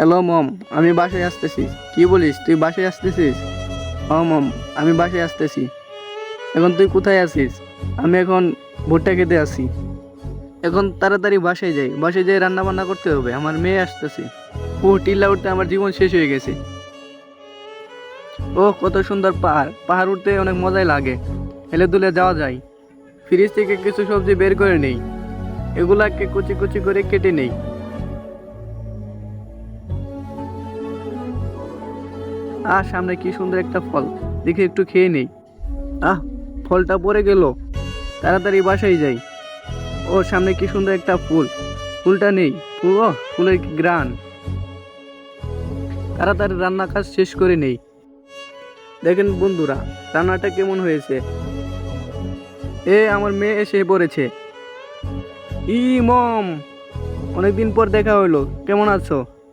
Hello মম, আমি বাসায় আসতেছি। কি বলিস, তুই বাসায় আসতেছিস? হ্যাঁ মম, আমি বাসায় আসতেছি। এখন তুই কোথায় আছিস? আমি এখন ভুট্টা খেতে আসি। এখন তাড়াতাড়ি বাসায় যাই, বাসায় যাই রান্না বান্না করতে হবে, আমার মেয়ে আসতেছে। ও টিলা উঠতে আমার জীবন শেষ হয়ে গেছে। ও কত সুন্দর পাহাড়, পাহাড় উঠতে অনেক মজাই লাগে। হেলে দুলে যাওয়া যায়। ফ্রিজ থেকে কিছু সবজি বের করে নেই, এগুলাকে কুচি কুচি করে কেটে নেই। সামনে কি সুন্দর একটা ফল, দেখে একটু খেয়ে নেই। আহ, ফলটা পড়ে গেল। তাড়াতাড়ি বাসায় যাই। ও সামনে কি সুন্দর একটা ফুল, ফুলটা নেই। ফুলের কি গ্রান। তাড়াতাড়ি রান্না কাজ শেষ করে নেই। দেখেন বন্ধুরা, রান্নাটা কেমন হয়েছে। আমার মেয়ে এসে পড়েছে। ই মম, অনেকদিন পর দেখা হইলো, কেমন আছো?